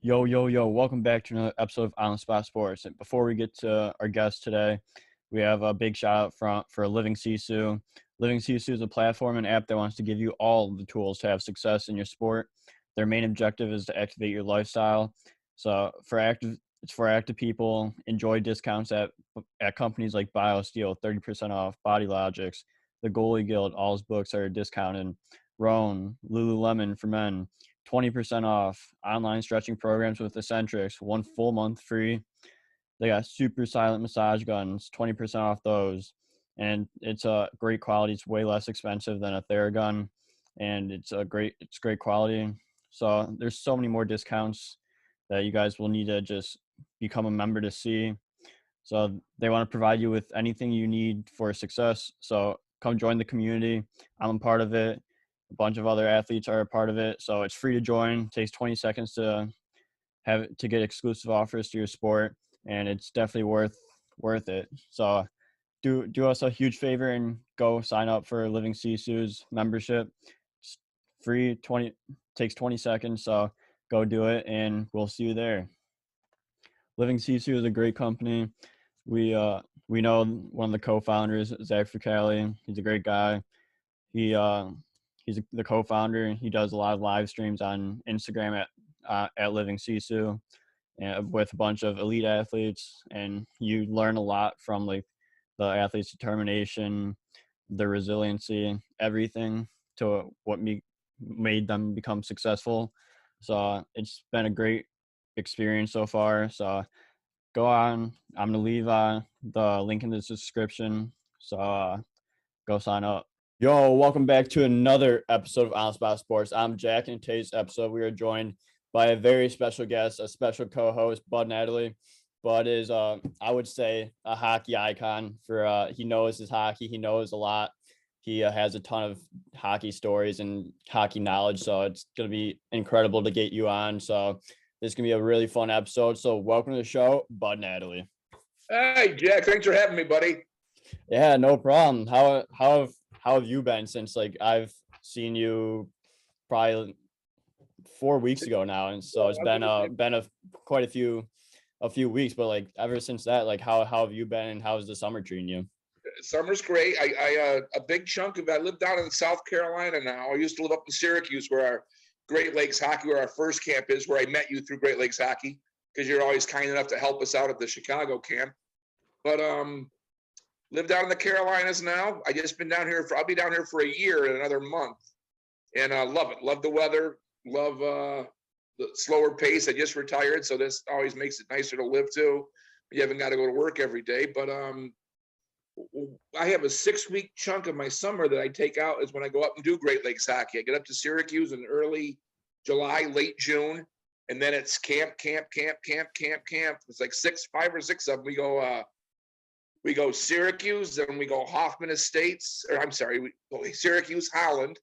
Yo, yo, yo, welcome back to another episode of On the Spot Sports. And before we get to our guest today, we have a big shout out for Living Sisu. Living Sisu is a platform and app that wants to give you all the tools to have success in your sport. Their main objective is to activate your lifestyle. So it's for active people. Enjoy discounts at companies like BioSteel, 30% off, Body Logics, the Goalie Guild, all his books are discounted. Roan, Lululemon for men, 20% off, online stretching programs with Eccentrics, 1 full month free. They got super silent massage guns, 20% off those. And it's a great quality. It's way less expensive than a Theragun, and it's great quality. So there's so many more discounts that you guys will need to just become a member to see. So they want to provide you with anything you need for success. So come join the community. I'm a part of it. A bunch of other athletes are a part of it. So it's free to join. It takes 20 seconds to get exclusive offers to your sport, and it's definitely worth it. So do us a huge favor and go sign up for Living Sisu's membership. It's free, 20 takes 20 seconds. So go do it, and we'll see you there. Living Sisu is a great company. We know one of the co-founders, Zach Fricali. He's a great guy. He's the co-founder. He does a lot of live streams on Instagram at Living Sisu, and with a bunch of elite athletes, and you learn a lot from like the athletes' determination, their resiliency, everything to what made them become successful. So it's been a great experience so far. So go on. I'm gonna leave the link in the description. So go sign up. Yo, welcome back to another episode of On the Spot Sports. I'm Jack, and in today's episode, we are joined by a very special guest, a special co-host, Bud Natale. Bud is, I would say, a hockey icon. He knows his hockey. He knows a lot. He has a ton of hockey stories and hockey knowledge. So it's gonna be incredible to get you on. So this is gonna be a really fun episode. So welcome to the show, Bud Natale. Hey, Jack. Thanks for having me, buddy. Yeah, no problem. How have you been since like I've seen you probably 4 weeks ago now, and so it's been quite a few weeks, but like ever since that, like how have you been, and how's the summer treating you? Summer's great. I a big chunk of I live down in South Carolina now. I used to live up in Syracuse, where our Great Lakes hockey, where our first camp is, where I met you through Great Lakes hockey, because you're always kind enough to help us out at the Chicago camp. But live down in the Carolinas now. I'll be down here for a year in another month, and love it. Love the weather. Love the slower pace. I just retired, so this always makes it nicer to live too. You haven't got to go to work every day. But I have a 6-week chunk of my summer that I take out is when I go up and do Great Lakes hockey. I get up to Syracuse in early July, late June, and then it's camp. It's like 5 or 6 of them. We go Syracuse, then we go Hoffman Estates, or I'm sorry, we go Syracuse, Holland,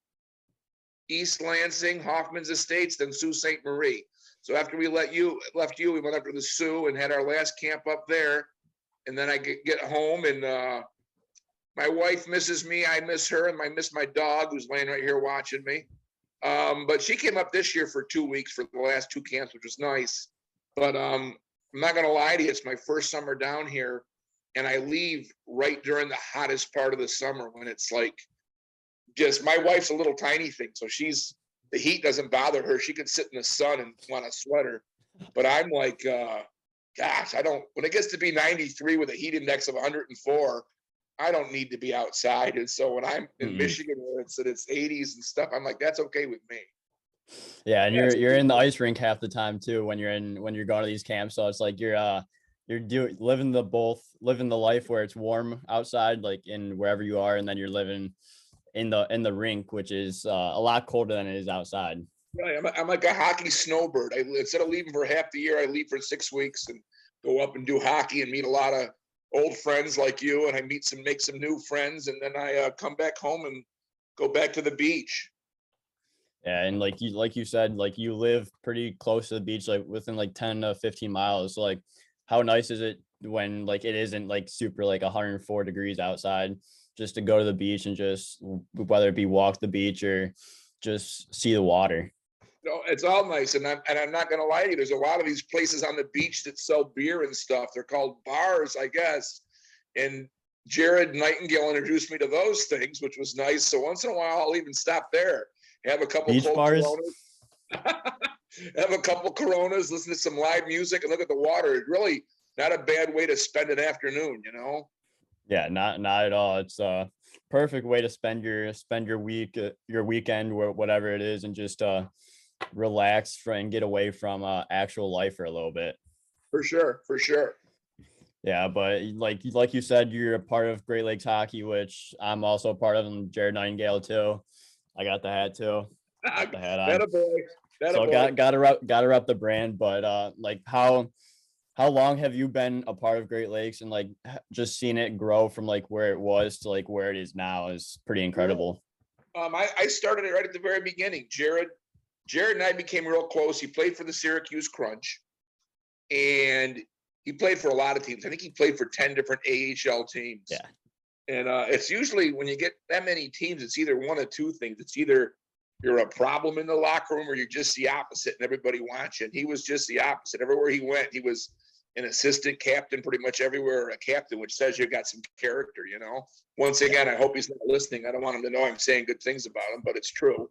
East Lansing, Hoffman's Estates, then Sault Ste. Marie. So after we left you, we went up to the Sioux and had our last camp up there. And then I get home, and my wife misses me. I miss her, and I miss my dog, who's laying right here watching me. But she came up this year for 2 weeks for the last 2 camps, which was nice. But I'm not going to lie to you. It's my first summer down here, and I leave right during the hottest part of the summer when it's like just my wife's a little tiny thing. So the heat doesn't bother her. She can sit in the sun and want a sweater. But I'm like, gosh, when it gets to be 93 with a heat index of 104, I don't need to be outside. And so when I'm in Michigan where it's 80s and stuff, I'm like, that's okay with me. Yeah, and you're in the ice rink half the time too when you're going to these camps. So it's like you're living the life where it's warm outside, like in wherever you are, and then you're living in the rink, which is a lot colder than it is outside. Right. I'm like a hockey snowbird. Instead of leaving for half the year, I leave for 6 weeks and go up and do hockey and meet a lot of old friends like you. And I make some new friends. And then I come back home and go back to the beach. Yeah. And like you said, like you live pretty close to the beach, like within like 10 to 15 miles. So like how nice is it when like it isn't like super like 104 degrees outside, just to go to the beach and just whether it be walk the beach or just see the water? No, it's all nice, and I'm not gonna lie to you. There's a lot of these places on the beach that sell beer and stuff. They're called bars, I guess. And Jared Nightingale introduced me to those things, which was nice. So once in a while, I'll even stop there, have a couple Beach cold bars. Coronas, have a couple Coronas, listen to some live music, and look at the water. It's really not a bad way to spend an afternoon, you know. Yeah, not at all. It's a perfect way to spend your week, your weekend, whatever it is, and just relax and get away from actual life for a little bit. For sure, for sure. Yeah, but like you said, you're a part of Great Lakes hockey, which I'm also a part of, and Jared Nightingale too. I got the hat too. Got the hat That on. a boy. That a So boy. gotta rep the brand. But like how long have you been a part of Great Lakes, and like just seeing it grow from like where it was to like where it is now is pretty incredible. I started it right at the very beginning. Jared and I became real close. He played for the Syracuse Crunch, and he played for a lot of teams. I think he played for 10 different AHL teams. Yeah. And it's usually when you get that many teams, it's either one of two things. It's either you're a problem in the locker room or you're just the opposite and everybody wants you. And he was just the opposite. Everywhere he went, he was an assistant captain pretty much everywhere, a captain, which says you got some character, you know. Once again, I hope he's not listening. I don't want him to know I'm saying good things about him, but it's true.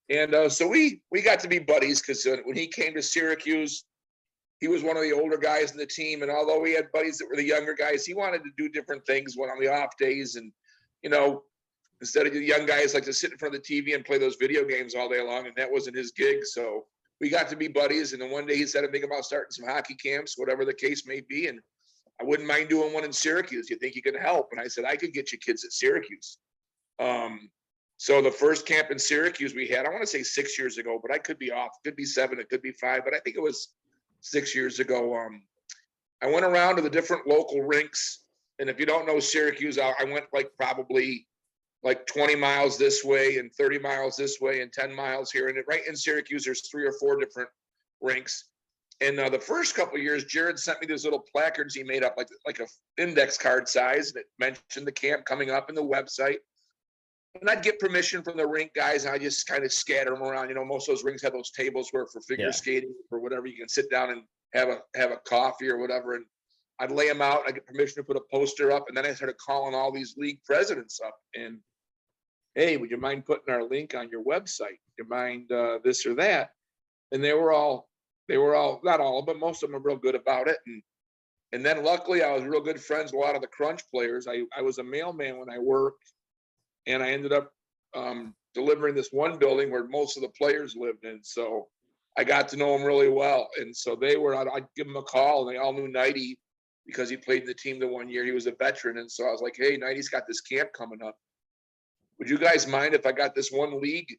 And so we got to be buddies because when he came to Syracuse, he was one of the older guys in the team. And although we had buddies that were the younger guys, he wanted to do different things when on the off days. And, you know, instead of the young guys like to sit in front of the TV and play those video games all day long, and that wasn't his gig. So we got to be buddies. And then one day he said, I think about starting some hockey camps, whatever the case may be. And I wouldn't mind doing one in Syracuse. You think you could help? And I said, I could get you kids at Syracuse. So the first camp in Syracuse we had, I want to say 6 years ago, but I could be off. It could be 7, it could be 5, but I think it was 6 years ago. I went around to the different local rinks. And if you don't know Syracuse, I went like probably like 20 miles this way and 30 miles this way and 10 miles here. And right in Syracuse, there's 3 or 4 different rinks. And the first couple of years, Jared sent me these little placards he made up like a index card size, and it mentioned the camp coming up in the website. And I'd get permission from the rink guys, and I just kind of scatter them around. You know, most of those rinks have those tables where for figure skating or whatever, you can sit down and have a coffee or whatever. And I'd lay them out. I get permission to put a poster up, and then I started calling all these league presidents up. And hey, would you mind putting our link on your website? Would you mind this or that? And they were all not all, but most of them are real good about it. And then luckily I was real good friends with a lot of the Crunch players. I was a mailman when I worked. And I ended up delivering this one building where most of the players lived in. So I got to know them really well. And so I'd give them a call, and they all knew Nighty because he played in the team the one year. He was a veteran. And so I was like, hey, Nighty's got this camp coming up. Would you guys mind if I got this one league,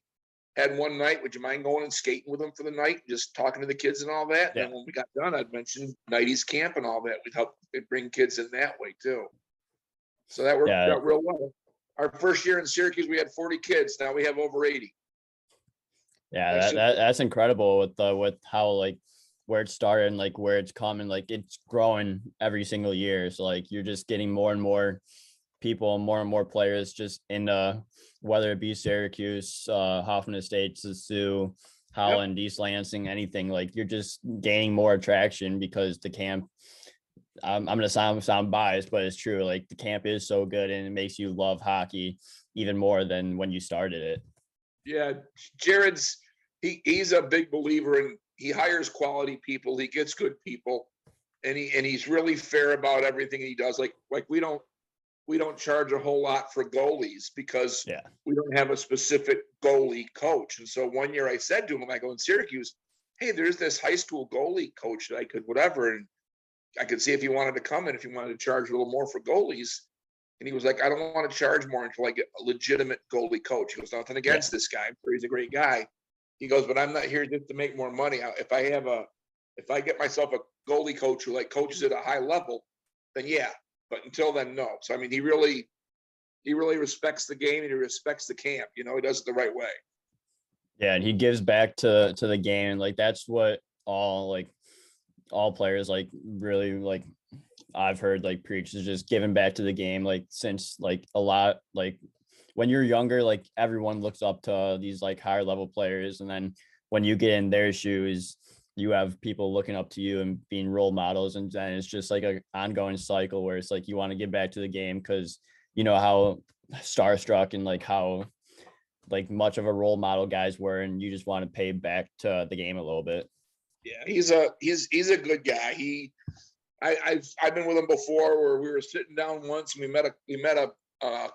had one night? Would you mind going and skating with them for the night, just talking to the kids and all that? Yeah. And when we got done, I'd mention Nighty's camp and all that. We'd help bring kids in that way too. So that worked out real well. Our first year in Syracuse, we had 40 kids. Now we have over 80. Yeah, that's incredible with how like where it started and like where it's coming. Like it's growing every single year. So like you're just getting more and more people, more and more players just in whether it be Syracuse, Hoffman Estates, the Sioux, Holland, East Lansing, anything. Like you're just gaining more attraction because the camp. I'm gonna sound biased, but it's true. Like the camp is so good, and it makes you love hockey even more than when you started it. Yeah, Jared's he's a big believer in he hires quality people, he gets good people, and he's really fair about everything he does. Like we don't charge a whole lot for goalies because we don't have a specific goalie coach. And so one year I said to him, I go in Syracuse, hey, there's this high school goalie coach that I could whatever, and I could see if he wanted to come in, if he wanted to charge a little more for goalies. And he was like, I don't want to charge more until I get a legitimate goalie coach. He goes, nothing against this guy. He's a great guy. He goes, but I'm not here just to make more money. If I get myself a goalie coach who like coaches at a high level, then yeah. But until then, no. So I mean, he really respects the game and he respects the camp. You know, he does it the right way. Yeah, and he gives back to the game. Like that's what all players like really like I've heard like preach is just giving back to the game. Like since like a lot like when you're younger, like everyone looks up to these like higher level players, and then when you get in their shoes, you have people looking up to you and being role models, and then it's just like an ongoing cycle where it's like you want to get back to the game because you know how starstruck and like how like much of a role model guys were, and you just want to pay back to the game a little bit. Yeah, he's a good guy. I've been with him before where we were sitting down once and we met a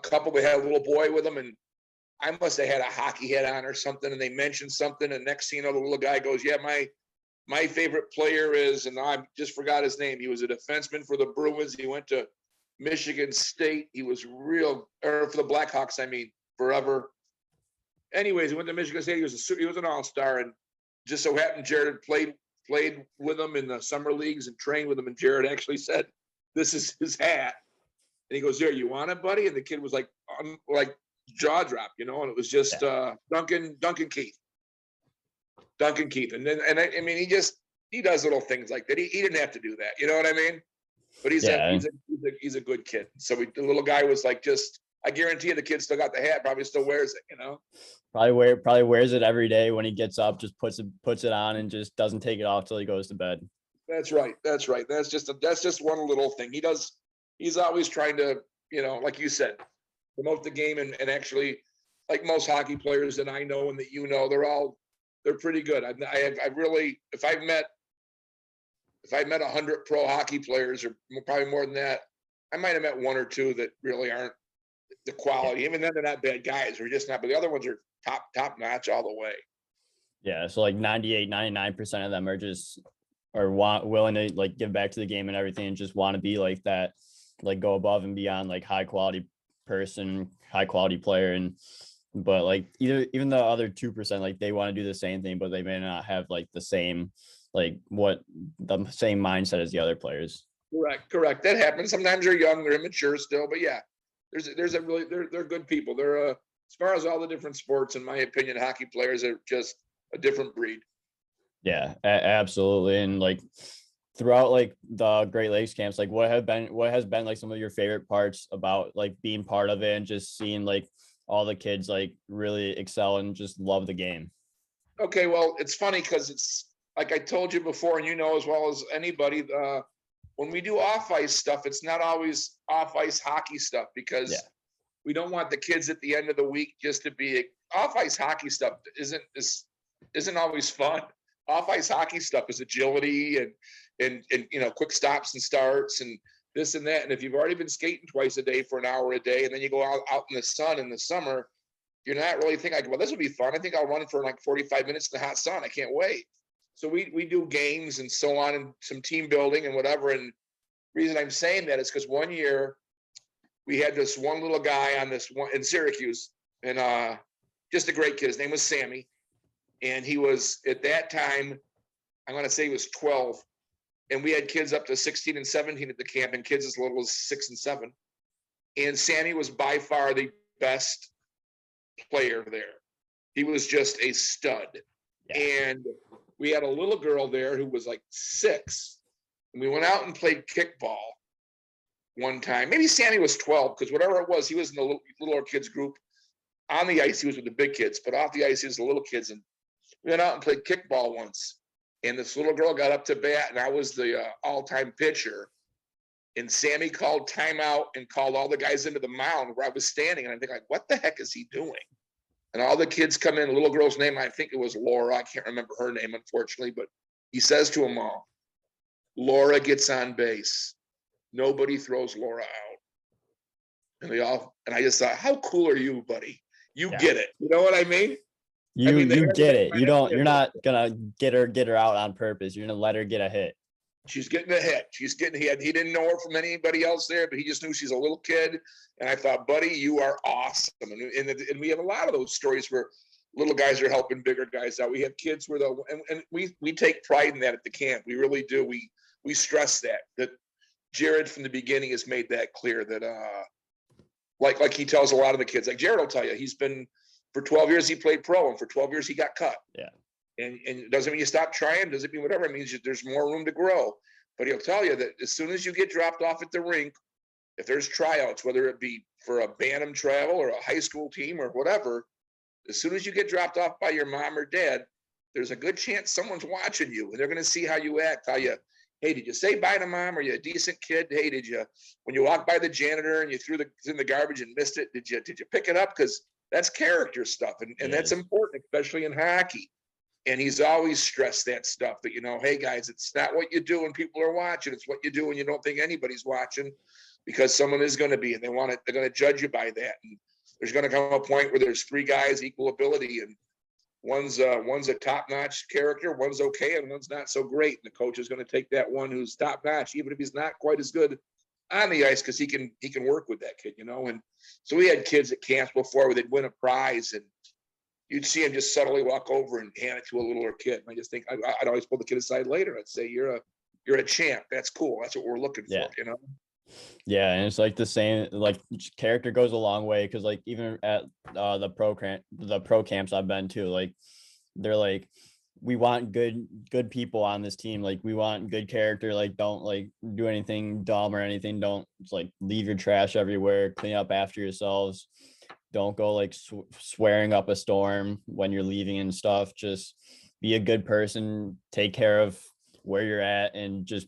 couple that had a little boy with them, and I must have had a hockey hat on or something, and they mentioned something, and next thing you know, the little guy goes, "Yeah, my favorite player is," and I just forgot his name. He was a defenseman for the Bruins. He went to Michigan State. He was or for the Blackhawks, I mean, forever. Anyways, he went to Michigan State. He was an all-star, and just so happened Jared had played with him in the summer leagues and trained with him. And Jared actually said, "This is his hat." And he goes, "There, you want it, buddy?" And the kid was like jaw drop, and it was just Duncan Keith. Duncan Keith. And then I mean he does little things like that. He didn't have to do that, you know what I mean? But he's a good kid. So the little guy was like, I guarantee you the kid still got the hat, probably still wears it. Probably wears it every day when he gets up, just puts it on and just doesn't take it off till he goes to bed. That's right. That's just one little thing. He's always trying to, like you said, promote the game and actually, like most hockey players that I know and that they're pretty good. I really, if I've met 100 pro hockey players, or probably more than that, I might have met one or two that really aren't the quality. Even then, they're not bad guys. They're just not, but the other ones are top notch all the way. Yeah. So like 99% of them are willing to like give back to the game and everything, and just want to be like that, like go above and beyond, like high quality person, high quality player. But like even the other 2%, like they want to do the same thing, but they may not have like the same mindset as the other players. Correct. That happens. Sometimes they're young, they're immature still, but yeah, they're good people. They're as far as all the different sports, in my opinion, hockey players are just a different breed. Yeah, absolutely. And like throughout like the Great Lakes camps, like what has been like some of your favorite parts about like being part of it and just seeing like all the kids like really excel and just love the game? Okay, well, it's funny because it's like I told you before, and as well as anybody, when we do off ice stuff, it's not always off ice hockey stuff because we don't want the kids at the end of the week just to be off ice hockey stuff. Isn't always fun. Off ice hockey stuff is agility and quick stops and starts and this and that. And if you've already been skating twice a day for an hour a day, and then you go out in the sun in the summer, you're not really thinking, well, this would be fun. I think I'll run for like 45 minutes in the hot sun. I can't wait. So we do games and so on, and some team building and whatever. And the reason I'm saying that is because one year we had this one little guy on this one in Syracuse, and just a great kid. His name was Sammy. And he was, at that time, I'm going to say he was 12. And we had kids up to 16 and 17 at the camp, and kids as little as 6 and 7. And Sammy was by far the best player there. He was just a stud. Yeah. And we had a little girl there who was like 6. And we went out and played kickball one time. Maybe Sammy was 12, because whatever it was, he was in the little kids group. On the ice, he was with the big kids, but off the ice, he was the little kids. And we went out and played kickball once. And this little girl got up to bat, and I was the all-time pitcher. And Sammy called timeout and called all the guys into the mound where I was standing. And I'm thinking, like, what the heck is he doing? And all the kids come in. The little girl's name, I think it was Laura. I can't remember her name, unfortunately. But he says to them all, Laura gets on base. Nobody throws Laura out. And I just thought, how cool are you, buddy? You get it. You know what I mean? You get it. You're not gonna get her out on purpose. You're gonna let her get a hit. She's getting a hit. He didn't know her from anybody else there, but he just knew she's a little kid. And I thought, buddy, you are awesome. And we have a lot of those stories where little guys are helping bigger guys out. We have kids where we take pride in that at the camp. We really do. We stress that Jared from the beginning has made that clear that like he tells a lot of the kids, like Jared will tell you, he's been for 12 years he played pro, and for 12 years he got cut. Yeah. And it doesn't mean you stop trying, doesn't mean whatever. It means there's more room to grow. But he'll tell you that as soon as you get dropped off at the rink, if there's tryouts, whether it be for a Bantam travel or a high school team or whatever, As soon as you get dropped off by your mom or dad, there's a good chance someone's watching you, and they're going to see how you act, hey, did you say bye to mom? Are you a decent kid? Hey, when you walk by the janitor and you threw in the garbage and missed it, did you pick it up? Because that's character stuff, and that's important, especially in hockey. And he's always stressed that stuff that, hey guys, it's not what you do when people are watching. It's what you do when you don't think anybody's watching, because someone is going to be, and they're going to judge you by that. And there's going to come a point where there's three guys equal ability, and one's a top-notch character, one's okay, and one's not so great. And the coach is going to take that one who's top-notch, even if he's not quite as good on the ice, because he can work with that kid, And so we had kids at camps before where they'd win a prize, and you'd see him just subtly walk over and hand it to a littler kid. And I just think I'd always pull the kid aside later. I'd say, you're a champ. That's cool. That's what we're looking for, Yeah, and it's like the same, like character goes a long way, because like even at the pro camps I've been to, like they're like, we want good people on this team. Like we want good character. Like don't like do anything dumb or anything. Don't like leave your trash everywhere. Clean up after yourselves. Don't go like swearing up a storm when you're leaving and stuff. Just be a good person. Take care of where you're at, and just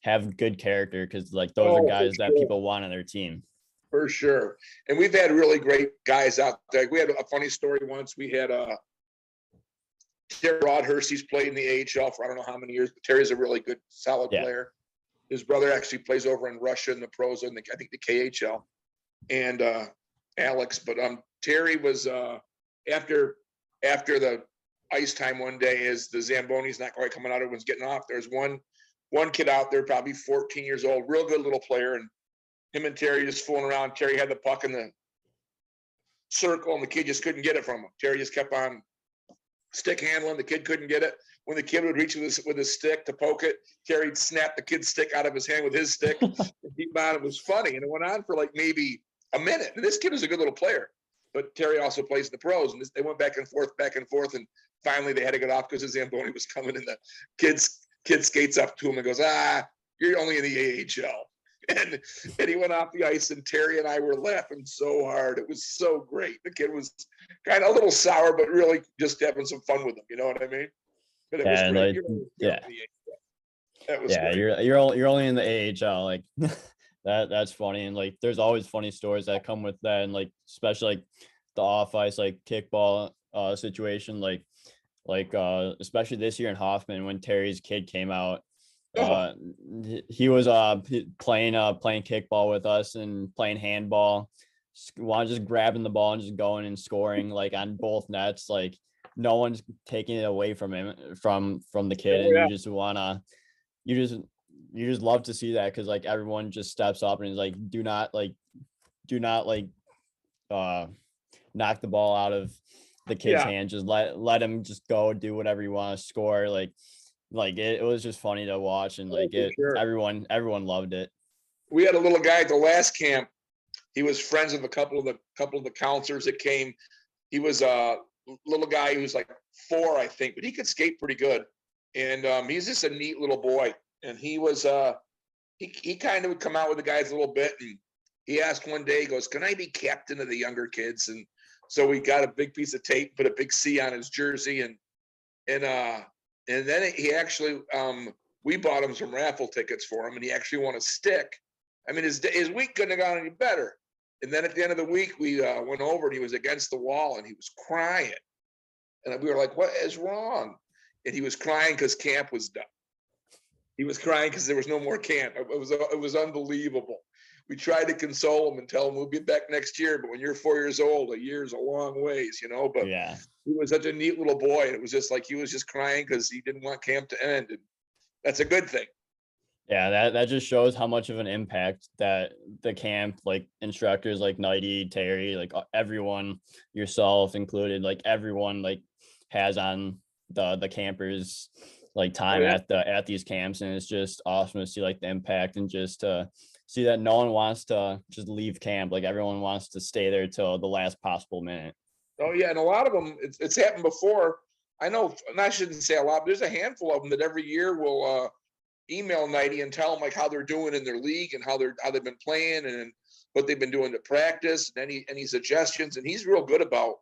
have good character, because like those are guys that people want on their team. For sure. And we've had really great guys out there. We had a funny story once. We had Terry Rodhurst. He's played in the AHL for I don't know how many years, but Terry's a really good, solid player. His brother actually plays over in Russia in the pros, and I think the KHL. And Alex, but Terry was after the ice time one day, as the Zamboni's not quite coming out, everyone's getting off. There's one kid out there, probably 14 years old, real good little player, and him and Terry just fooling around. Terry had the puck in the circle, and the kid just couldn't get it from him. Terry just kept on stick handling. The kid couldn't get it. When the kid would reach with his stick to poke it, Terry'd snap the kid's stick out of his hand with his stick. It was funny, and it went on for like maybe a minute. And this kid is a good little player, but Terry also plays in the pros, and they went back and forth, and finally they had to get off because the Zamboni was coming, and the kid skates up to him and goes, you're only in the AHL. And he went off the ice, and Terry and I were laughing so hard. It was so great. The kid was kind of a little sour, but really just having some fun with him. You know what I mean? But it was great. That was great. You're only in the AHL. Like that's funny. And like there's always funny stories that come with that, and like especially like the off ice like kickball situation, like especially this year in Hoffman when Terry's kid came out. He was playing kickball with us and playing handball, just grabbing the ball and just going and scoring like on both nets. Like no one's taking it away from him, from the kid. And you just love to see that, because like everyone just steps up and is like, do not knock the ball out of the kid's hand. Just let him just go do whatever you want to score. Like it was just funny to watch, and like everyone loved it. We had a little guy at the last camp. He was friends with a couple of the counselors that came. He was a little guy. He was like 4, I think, but he could skate pretty good. And he's just a neat little boy. And he was he kind of would come out with the guys a little bit. And he asked one day, he goes, "Can I be captain of the younger kids?" And so we got a big piece of tape, put a big C on his jersey, and then he actually, we bought him some raffle tickets for him, and he actually won a stick. I mean, his week couldn't have gone any better. And then at the end of the week, we went over, and he was against the wall, and he was crying. And we were like, "What is wrong?" And he was crying because camp was done. He was crying because there was no more camp. It was unbelievable. We tried to console him and tell him we'll be back next year. But when you're 4 years old, a year's a long ways, But he was such a neat little boy. And it was just like he was just crying because he didn't want camp to end. And that's a good thing. Yeah, that just shows how much of an impact that the camp, like instructors like Nighty, Terry, like everyone, yourself included, like everyone like has on the campers like time at these camps. And it's just awesome to see like the impact, and just to see that no one wants to just leave camp. Like everyone wants to stay there till the last possible minute. Oh yeah, and a lot of them, it's happened before. I know, and I shouldn't say a lot, but there's a handful of them that every year will email Nighty and tell them like how they're doing in their league, and how they've been playing, and what they've been doing to practice, and any suggestions. And he's real good about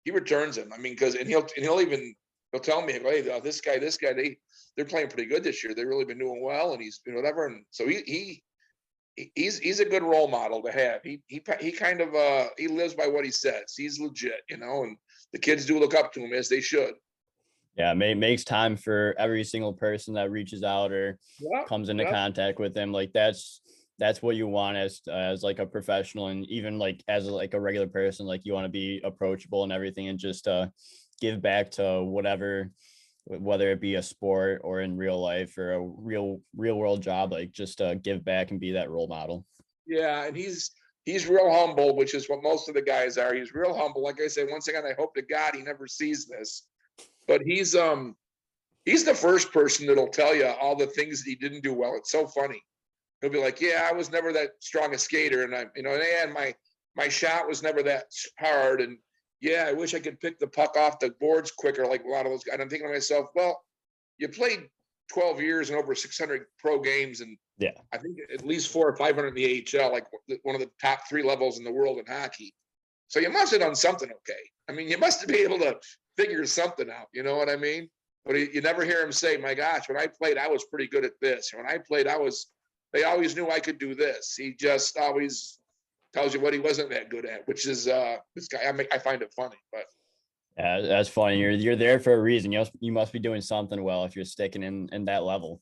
he returns them. I mean, because he'll tell me, hey, this guy, they're playing pretty good this year. They've really been doing well, and he's whatever. And so he's a good role model to have. He kind of he lives by what he says. He's legit, and the kids do look up to him, as they should. Yeah, makes time for every single person that reaches out or Yeah, comes into yeah, contact with him. Like that's what you want as like a professional, and even like as like a regular person, like you want to be approachable and everything, and just give back to whatever, whether it be a sport or in real life or a real world job, like just give back and be that role model. yeah. And he's real humble, which is what most of the guys are. He's real humble. Like I say, once again, I hope to God he never sees this, but he's the first person that'll tell you all the things that he didn't do well. It's so funny. He'll be like, yeah, I was never that strong a skater, and and my shot was never that hard, and yeah, I wish I could pick the puck off the boards quicker, like a lot of those guys. And I'm thinking to myself, well, you played 12 years and over 600 pro games, and Yeah. I think at least 400 or 500 in the AHL, like one of the top 3 levels in the world in hockey. So you must have done something okay. I mean, you must be able to figure something out. You know what I mean? But you never hear him say, "My gosh, when I played, I was pretty good at this." Or when I played, They always knew I could do this. He just always tells you what he wasn't that good at, which is this guy. I find it funny, but Yeah, that's funny. You're there for a reason. You must be doing something well if you're sticking in that level.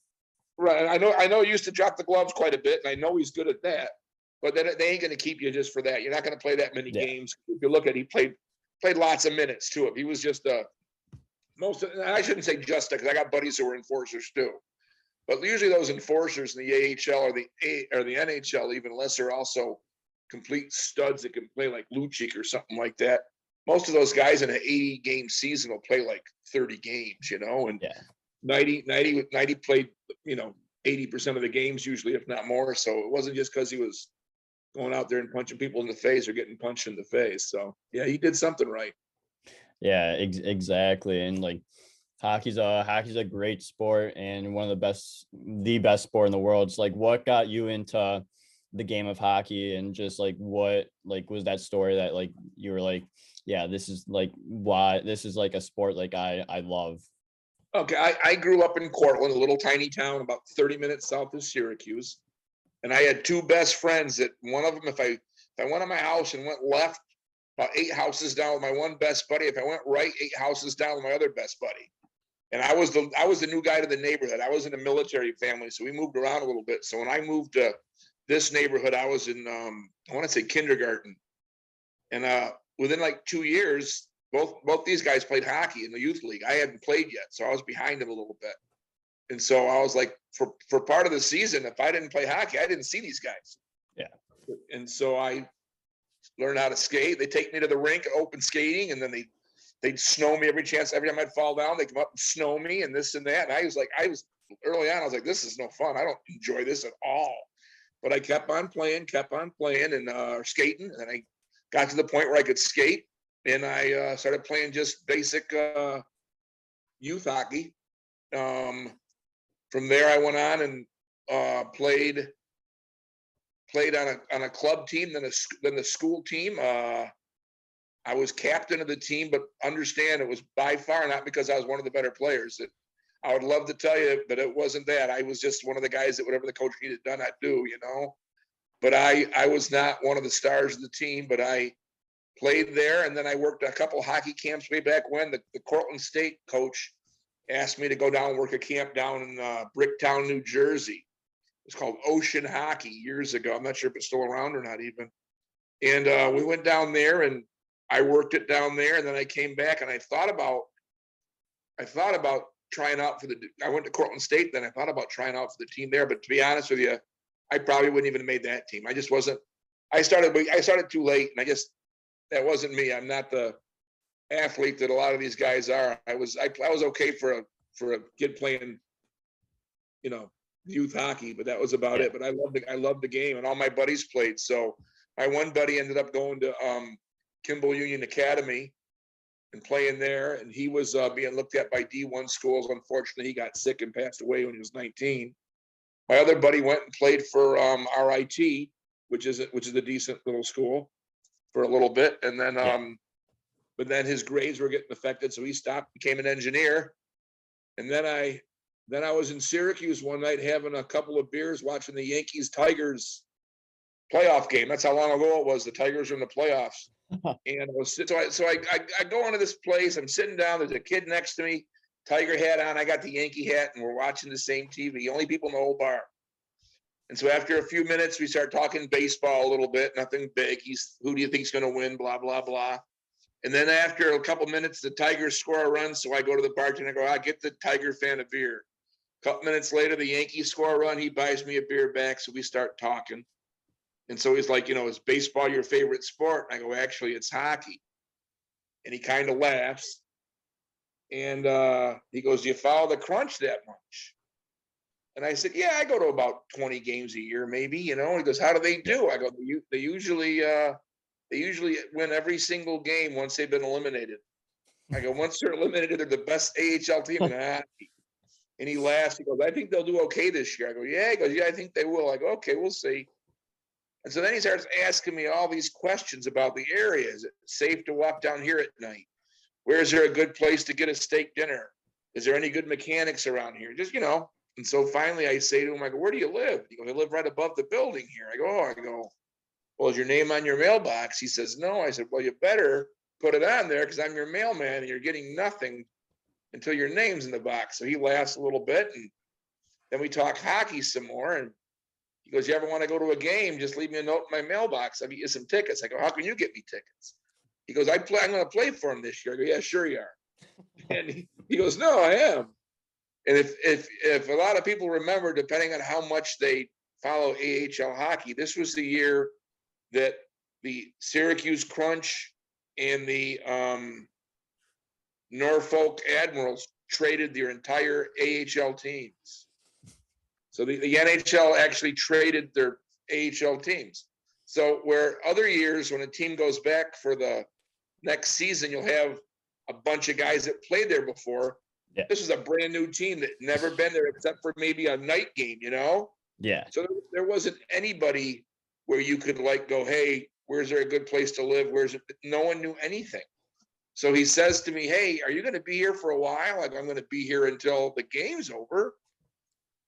right. I know he used to drop the gloves quite a bit, and I know he's good at that. But then they ain't going to keep you just for that. You're not going to play that many Yeah. games. If you look at, he played lots of minutes too. He was just I shouldn't say just because I got buddies who were enforcers too. But usually those enforcers in the AHL or the NHL, even less, are also complete studs that can play like Lucic or something like that. Most of those guys in an 80-game season will play like 30 games, and Yeah. 90 played, 80% of the games usually, if not more. So it wasn't just because he was going out there and punching people in the face or getting punched in the face. So yeah, he did something right. Yeah, exactly. And like hockey's a great sport and one of the best sport in the world. It's like, what got you into the game of hockey, and just like what like was that story that like you were like, yeah, this is like why this is like a sport like I love. Okay, I grew up in Cortland, a little tiny town about 30 minutes south of Syracuse, and I had 2 best friends. That one of them, if I went to my house and went left about 8 houses down with my one best buddy, if I went right 8 houses down with my other best buddy. And I was the new guy to the neighborhood. I was in a military family, so we moved around a little bit. So when I moved to this neighborhood, I was in I want to say kindergarten, and within like 2 years, both these guys played hockey in the youth league. I hadn't played yet, so I was behind them a little bit. And so I was like, for part of the season, if I didn't play hockey, I didn't see these guys. Yeah. And so I learned how to skate. They take me to the rink, open skating, and then they'd snow me every time I'd fall down. They'd come up and snow me and this and that. And I was early on, I was like, this is no fun. I don't enjoy this at all. But I kept on playing and skating. And then I got to the point where I could skate, and I started playing just basic youth hockey. From there, I went on and played on a club team, then the school team. I was captain of the team, but understand it was by far not because I was one of the better players. I would love to tell you, but it wasn't that. I was just one of the guys that whatever the coach needed done, I'd do, But I was not one of the stars of the team, but I played there. And then I worked a couple hockey camps way back when. The Cortland State coach asked me to go down and work a camp down in Bricktown, New Jersey. It's called Ocean Hockey years ago. I'm not sure if it's still around or not even. And we went down there and I worked it down there, and then I came back and I thought about trying out I went to Cortland State, then I thought about trying out for the team there. But to be honest with you, I probably wouldn't even have made that team. I just wasn't, I started too late, and that wasn't me. I'm not the athlete that a lot of these guys are. I was okay for a kid playing, youth hockey, but that was about it. But I loved the game, and all my buddies played. So my one buddy ended up going to Kimball Union Academy and playing there, and he was being looked at by D1 schools. Unfortunately, he got sick and passed away when he was 19. My other buddy went and played for RIT, which is a decent little school, for a little bit, and then but then his grades were getting affected, so he stopped, became an engineer. And then I was in Syracuse one night having a couple of beers watching the Yankees Tigers playoff game. That's how long ago it was. The Tigers were in the playoffs. And I go into this place. I'm sitting down. There's a kid next to me, Tiger hat on. I got the Yankee hat, and we're watching the same TV. Only people in the whole bar. And so after a few minutes, we start talking baseball a little bit. Nothing big. Who do you think's going to win? Blah blah blah. And then after a couple minutes, the Tigers score a run. So I go to the bartender and I go, get the Tiger fan a beer. A couple minutes later, the Yankees score a run. He buys me a beer back. So we start talking. And so he's like, is baseball your favorite sport? I go, actually, it's hockey. And he kind of laughs. And he goes, do you follow the Crunch that much? And I said, yeah, I go to about 20 games a year, maybe, He goes, how do they do? I go, they usually win every single game once they've been eliminated. I go, once they're eliminated, they're the best AHL team in hockey. And he laughs. He goes, I think they'll do okay this year. I go, yeah. He goes, yeah, I think they will. I go, okay, we'll see. And so then he starts asking me all these questions about the area. Is it safe to walk down here at night? Where is there a good place to get a steak dinner? Is there any good mechanics around here? Just, And so finally I say to him, I go, where do you live? He goes, I live right above the building here. I go, well, is your name on your mailbox? He says, no. I said, well, you better put it on there because I'm your mailman and you're getting nothing until your name's in the box. So he laughs a little bit, and then we talk hockey some more. And he goes, you ever want to go to a game? Just leave me a note in my mailbox. I'll get you some tickets. I go, how can you get me tickets? He goes, I'm going to play for him this year. I go, yeah, sure you are. And he goes, no, I am. And if a lot of people remember, depending on how much they follow AHL hockey, this was the year that the Syracuse Crunch and the Norfolk Admirals traded their entire AHL teams. So the NHL actually traded their AHL teams. So where other years when a team goes back for the next season, you'll have a bunch of guys that played there before. Yeah. This was a brand new team that never been there except for maybe a night game, Yeah. So there wasn't anybody where you could go, hey, where's there a good place to live? No one knew anything. So he says to me, hey, are you going to be here for a while? I'm going to be here until the game's over.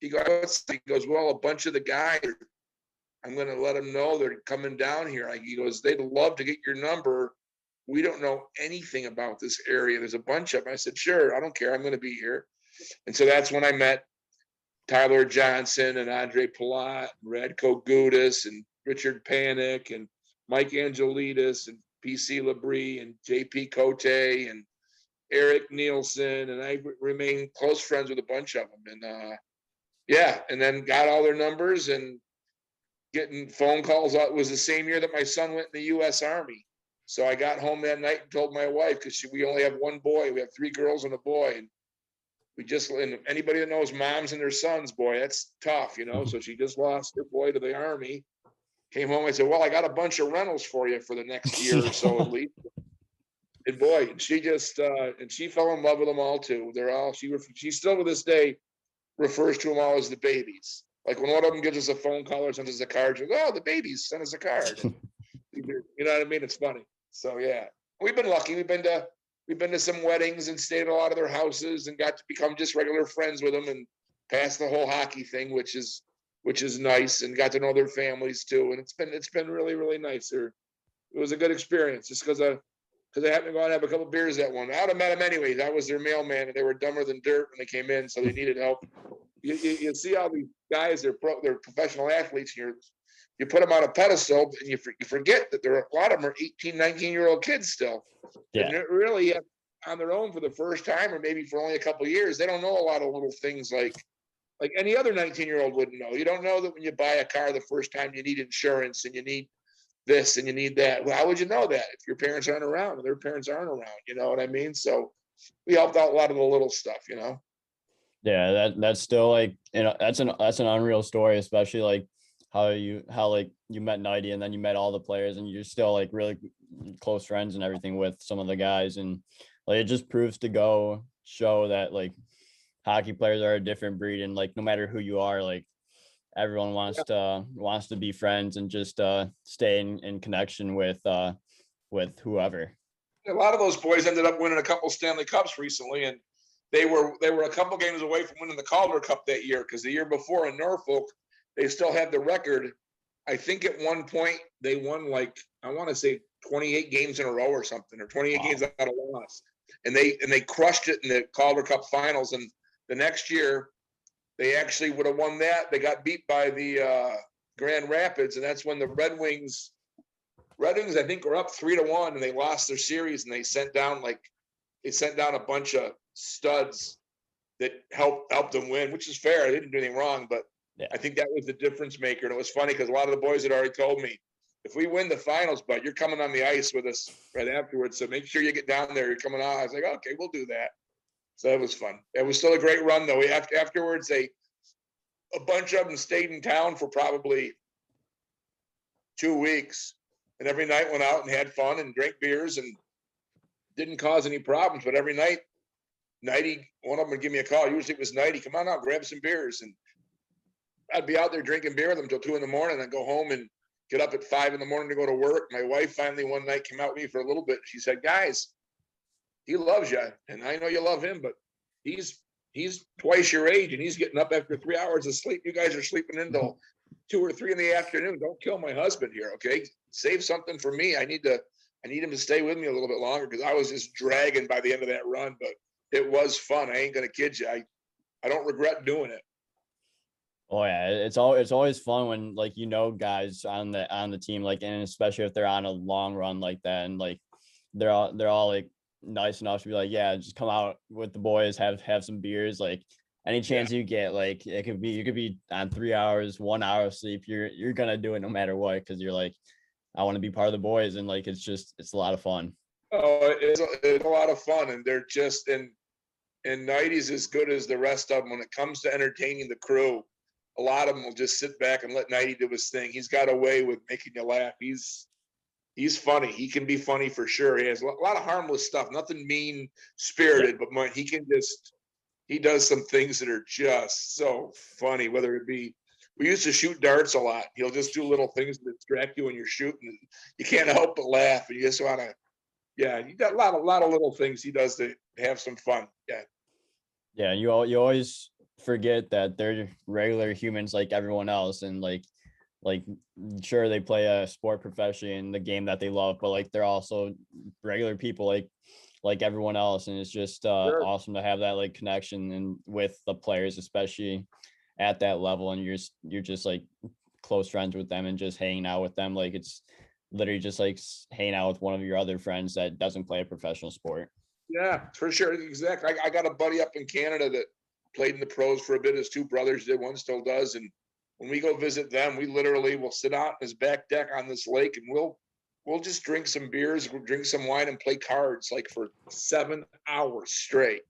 He goes, well, a bunch of the guys, I'm going to let them know they're coming down here. He goes, they'd love to get your number. We don't know anything about this area. There's a bunch of them. I said, sure, I don't care. I'm going to be here. And so that's when I met Tyler Johnson and Andre Palat, and Radko Gudas and Richard Panik and Mike Angelidis and PC Labrie and JP Cote and Eric Nielsen. And I remained close friends with a bunch of them. And and then got all their numbers and getting phone calls. It was the same year that my son went in the U.S. Army. So I got home that night and told my wife, because we only have one boy. We have 3 girls and a boy. And and anybody that knows moms and their sons, boy, that's tough, So she just lost her boy to the Army. Came home. I said, well, I got a bunch of rentals for you for the next year or so at least. And boy, she just, and she fell in love with them all too. She still to this day refers to them all as the babies. Like when one of them gives us a phone call or sends us a card, she goes, oh, the babies sent us a card. You know what I mean? It's funny. So yeah, we've been lucky. We've been to some weddings and stayed at a lot of their houses and got to become just regular friends with them and past the whole hockey thing, which is nice, and got to know their families too. And it's been really, really nice. It was a good experience just because I happened to go out and have a couple of beers that one. I would have met them anyways. I was their mailman and they were dumber than dirt when they came in. So they needed help. You see all these guys, they're professional athletes, and you put them on a pedestal and you forget that a lot of them are 18, 19-year-old kids still. Yeah. And they're really on their own for the first time, or maybe for only a couple of years. They don't know a lot of little things like any other 19-year-old wouldn't know. You don't know that when you buy a car the first time you need insurance and you need this and you need that. Well, how would you know that if your parents aren't around and their parents aren't around? You know what I mean? So we helped out a lot of the little stuff, Yeah, that's still that's an unreal story, especially how you met Nighty and then you met all the players and you're still really close friends and everything with some of the guys, and it just proves to show that hockey players are a different breed, and no matter who you are, everyone wants to be friends and just stay in connection with whoever. A lot of those boys ended up winning a couple Stanley Cups recently, and they were a couple games away from winning the Calder Cup that year, because the year before in Norfolk, they still had the record. I think at one point they won, like, I want to say 28 games in a row or something, or 28 games out of loss. And they crushed it in the Calder Cup finals. And the next year they actually would have won that. They got beat by the Grand Rapids, and that's when the Red Wings, I think, were up 3-1, and they lost their series, and they sent down a bunch of studs that helped them win, which is fair. They didn't do anything wrong, but yeah. I think that was the difference maker. And it was funny because a lot of the boys had already told me, if we win the finals, but you're coming on the ice with us right afterwards, so make sure you get down there. You're coming on. I was like, okay, we'll do that. So it was fun. It was still a great run, though. Afterwards, a bunch of them stayed in town for probably 2 weeks, and every night went out and had fun and drank beers and didn't cause any problems. But every night, Nighty, one of them would give me a call. Usually it was Nighty, come on out, grab some beers. And I'd be out there drinking beer with them till 2 a.m. I'd go home and get up at 5 a.m. to go to work. My wife finally one night came out with me for a little bit. She said, guys, he loves you. And I know you love him, but he's twice your age and he's getting up after 3 hours of sleep. You guys are sleeping until 2 or 3 in the afternoon. Don't kill my husband here. Okay. Save something for me. I need him to stay with me a little bit longer, because I was just dragging by the end of that run, but it was fun. I ain't going to kid you. I don't regret doing it. Oh yeah, it's always fun when, like, guys on the team, like, and especially if they're on a long run like that, and like they're all like nice enough to be like, yeah, just come out with the boys, have some beers, like any chance you get. Like, you could be on 3 hours, 1 hour of sleep, you're gonna do it no matter what, because you're like, I want to be part of the boys, and like it's a lot of fun. Oh, it's a lot of fun, and they're just and Nighty's as good as the rest of them when it comes to entertaining the crew. A lot of them will just sit back and let Nighty do his thing. He's got a way with making you laugh. He's funny. He can be funny for sure. He has a lot of harmless stuff, nothing mean spirited, but he does some things that are just so funny. Whether it be, we used to shoot darts a lot. He'll just do little things to distract you when you're shooting. You can't help but laugh. And you just want to, you got a lot of little things he does to have some fun. Yeah. Yeah. You always forget that they're regular humans like everyone else, and like sure, they play a sport professionally in the game that they love, but like they're also regular people like everyone else. And it's just Sure. awesome to have that like connection and with the players, especially at that level, and you're just like close friends with them and just hanging out with them. Like, it's literally just like hanging out with one of your other friends that doesn't play a professional sport. Yeah, for sure. Exactly. I got a buddy up in Canada that played in the pros for a bit. His two brothers did, one still does. And when we go visit them, we literally will sit out in his back deck on this lake, and we'll just drink some beers, we'll drink some wine, and play cards like for 7 hours straight.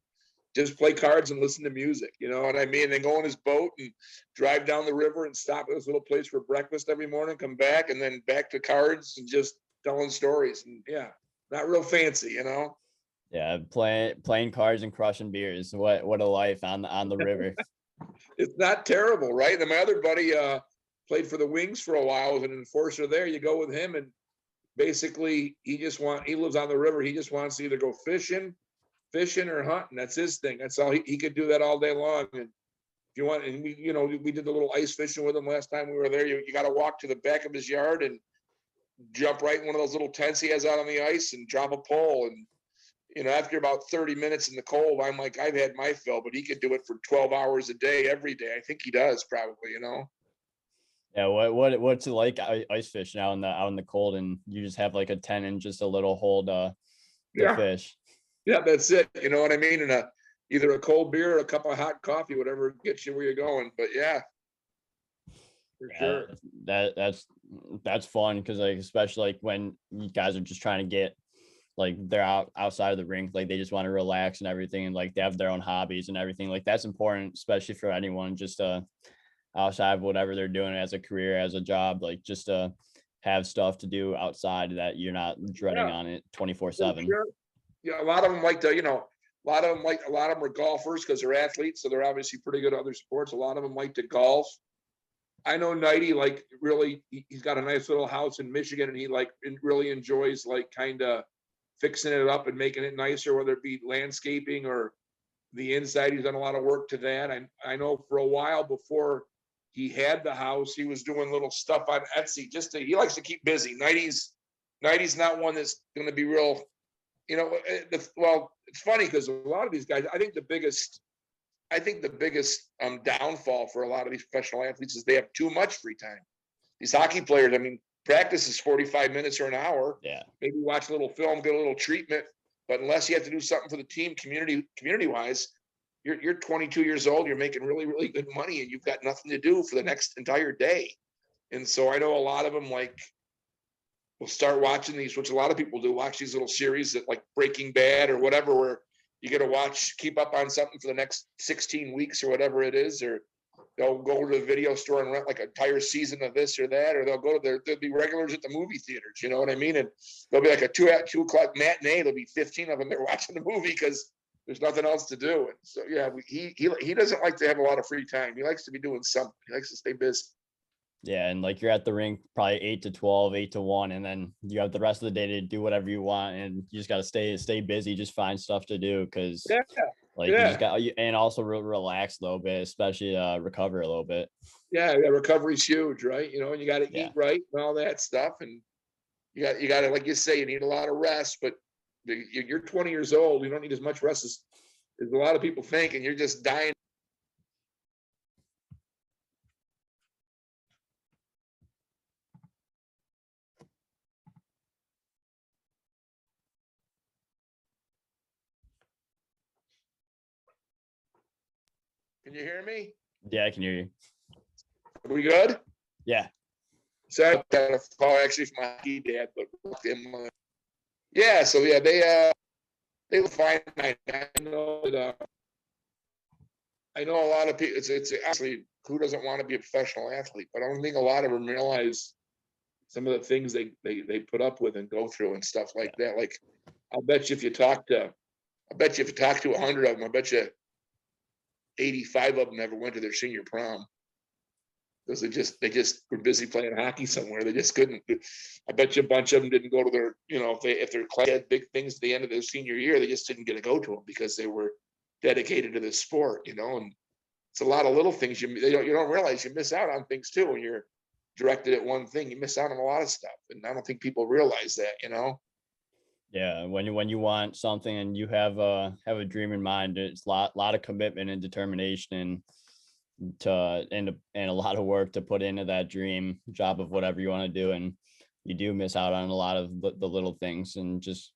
Just play cards and listen to music, you know what I mean? And then go on his boat and drive down the river and stop at this little place for breakfast every morning, come back, and then back to cards and just telling stories. And yeah, not real fancy, you know? Yeah, playing cards and crushing beers. What a life on the river. It's not terrible, right? And my other buddy played for the Wings for a while as an enforcer there. You go with him, and basically he lives on the river. He just wants to either go fishing or hunting. That's his thing. That's all. He could do that all day long. And if you want, and we did the little ice fishing with him last time we were there. You got to walk to the back of his yard and jump right in one of those little tents he has out on the ice and drop a pole. And after about 30 minutes in the cold, I'm like, I've had my fill, but he could do it for 12 hours a day, every day. I think he does probably, Yeah. What's it like ice fishing out in the cold, and you just have like a tent and just a little hole to fish? Yeah, that's it. You know what I mean? And either a cold beer or a cup of hot coffee, whatever gets you where you're going. But yeah, for sure. That's fun, because like, especially like when you guys are just trying to get, like, they're outside of the rink, like they just want to relax and everything, and like they have their own hobbies and everything. Like, that's important, especially for anyone just outside of whatever they're doing as a career, as a job, like just to have stuff to do outside that you're not dreading on it 24/7. Sure. Yeah, a lot of them like to, a lot of them are golfers because they're athletes, so they're obviously pretty good at other sports. A lot of them like to golf. I know Nighty, like, really, he's got a nice little house in Michigan, and he really enjoys like kind of fixing it up and making it nicer, whether it be landscaping or the inside. He's done a lot of work to that. I know for a while before he had the house, he was doing little stuff on Etsy. He likes to keep busy. 90's not one that's going to be real, well, it's funny because a lot of these guys, I think the biggest downfall for a lot of these professional athletes is they have too much free time. These hockey players, I mean, practice is 45 minutes or an hour. Yeah. Maybe watch a little film, get a little treatment. But unless you have to do something for the team, community wise, you're 22 years old. You're making really, really good money, and you've got nothing to do for the next entire day. And so I know a lot of them will start watching these, which a lot of people do, watch these little series that like Breaking Bad or whatever, where you got to keep up on something for the next 16 weeks or whatever it is, or they'll go to the video store and rent like an entire season of this or that, or they'll there'll be regulars at the movie theaters, you know what I mean? And there'll be like a 2 o'clock matinee. There'll be 15 of them there watching the movie because there's nothing else to do. And so, yeah, he doesn't like to have a lot of free time. He likes to be doing something. He likes to stay busy. Yeah, and like you're at the rink probably 8 to 12, 8 to 1, and then you have the rest of the day to do whatever you want, and you just got to stay busy, just find stuff to do because you just got, and also relax a little bit, especially recover a little bit. Yeah, recovery's huge, right? And you got to eat right and all that stuff, and you got to, like you say, you need a lot of rest. But you're 20 years old, you don't need as much rest as a lot of people think, and you're just dying. Can you hear me? Yeah, I can hear you. Are we good? Yeah. So I got a call actually from my dad, but yeah. So yeah, they look fine. I know that. I know a lot of people. It's actually, who doesn't want to be a professional athlete? But I don't think a lot of them realize some of the things they put up with and go through and stuff like that. Like, I'll bet you if you talk to 100 of them, I bet you 85 of them never went to their senior prom because they just were busy playing hockey somewhere. They just couldn't. I bet you a bunch of them didn't go to their, if their class had big things at the end of their senior year, they just didn't get to go to them because they were dedicated to this sport, and it's a lot of little things you don't realize you miss out on things too when you're directed at one thing. You miss out on a lot of stuff, and I don't think people realize that. Yeah, when you want something and you have a dream in mind, it's a lot of commitment and determination and a lot of work to put into that dream job of whatever you want to do, and you do miss out on a lot of the little things, and just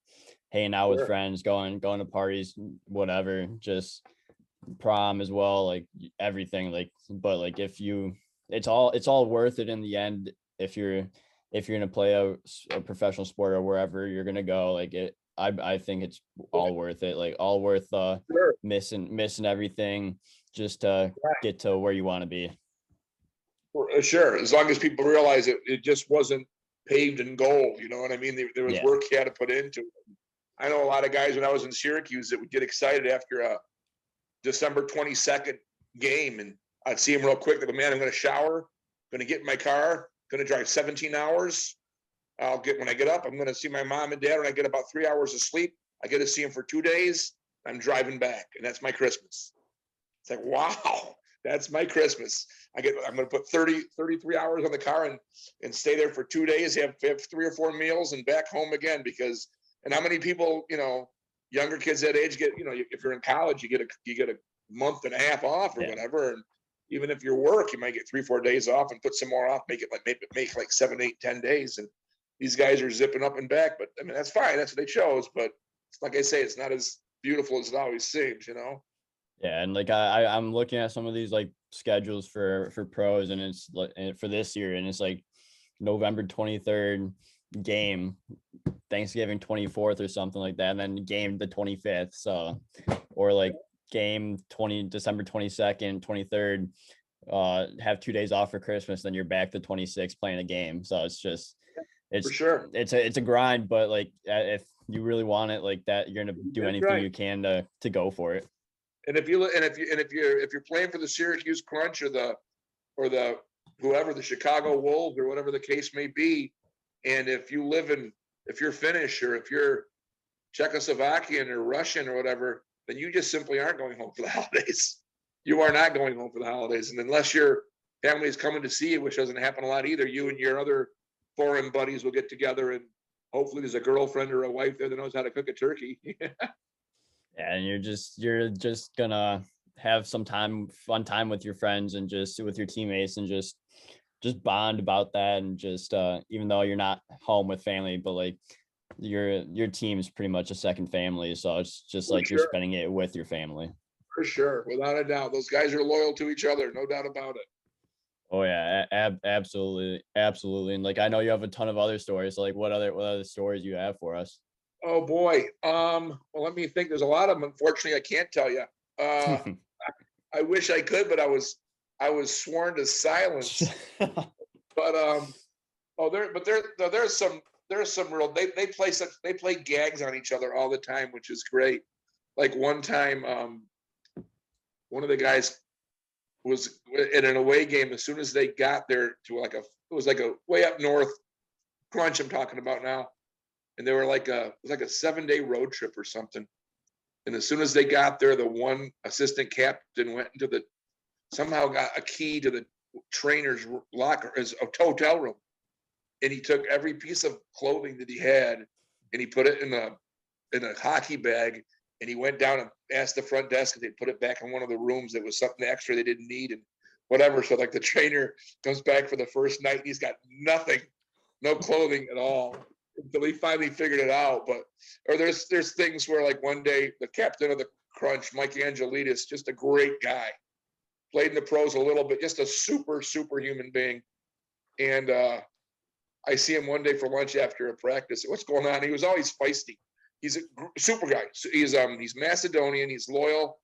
hanging out with friends, going to parties, whatever, just prom as well, like everything, but it's all worth it in the end if you're gonna play a professional sport or wherever you're gonna go. I think it's all worth it, all worth missing everything just to get to where you want to be. Sure, as long as people realize it just wasn't paved in gold, you know what I mean? There was work you had to put into it. I know a lot of guys when I was in Syracuse that would get excited after a December 22nd game, and I'd see them real quick. They'd go, man, I'm going to shower, going to get in my car, going to drive 17 hours. When I get up, I'm going to see my mom and dad. When I get about 3 hours of sleep, I get to see them for 2 days. I'm driving back, and that's my Christmas. It's like, wow, that's my Christmas. I'm going to put 33 hours on the car and stay there for 2 days, have 3 or 4 meals, and back home again. And how many people, younger kids that age get, if you're in college, you get a month and a half off or whatever. And even if you work, you might get 3-4 days off and put some more off, make 7, 8, 10 days. And these guys are zipping up and back, but I mean, that's fine. That's what they chose. But like I say, it's not as beautiful as it always seems, Yeah, and I'm looking at some of these schedules for pros, and it's for this year, and it's November 23rd game, Thanksgiving 24th or something like that, and then game the 25th. So, or game December 22nd, 23rd, have 2 days off for Christmas, then you're back the 26th playing a game. So it's for sure. It's a grind, but if you really want it like that, you're gonna do anything you can to go for it. And if you're playing for the Syracuse Crunch or the whoever, the Chicago Wolves or whatever the case may be, and if you're Finnish or if you're Czechoslovakian or Russian or whatever, then you just simply aren't going home for the holidays. You are not going home for the holidays. And unless your family is coming to see you, which doesn't happen a lot either, you and your other foreign buddies will get together, and hopefully there's a girlfriend or a wife there that knows how to cook a turkey. Yeah, and you're just gonna have some fun time with your friends and just with your teammates and just bond about that, and just even though you're not home with family, but like your team is pretty much a second family, so it's just For like you're sure. spending it with your family. For sure. Without a doubt. Those guys are loyal to each other. No doubt about it. Oh yeah, absolutely, absolutely. And like I know you have a ton of other stories. Like what other stories you have for us? Oh boy. Well, let me think. There's a lot of them. Unfortunately, I can't tell you. Uh, I wish I could, but I was sworn to silence. But oh, there's some real. They play gags on each other all the time, which is great. Like one time, one of the guys was in an away game. As soon as they got there to it was like a way up north crunch I'm talking about now, and they were it was like a 7-day road trip or something. And as soon as they got there, the one assistant captain went into somehow got a key to the trainer's locker, his hotel room, and he took every piece of clothing that he had and he put it in a hockey bag, and he went down and asked the front desk if they'd put it back in one of the rooms that was something extra they didn't need and whatever. So like the trainer comes back for the first night and he's got nothing, no clothing at all, until he finally figured it out. But or there's things where like one day the captain of the Crunch, Mike Angelidis, just a great guy, played in the pros a little bit, just a super human being. And I see him one day for lunch after a practice. What's going on? He was always feisty. He's a super guy. So he's Macedonian. He's loyal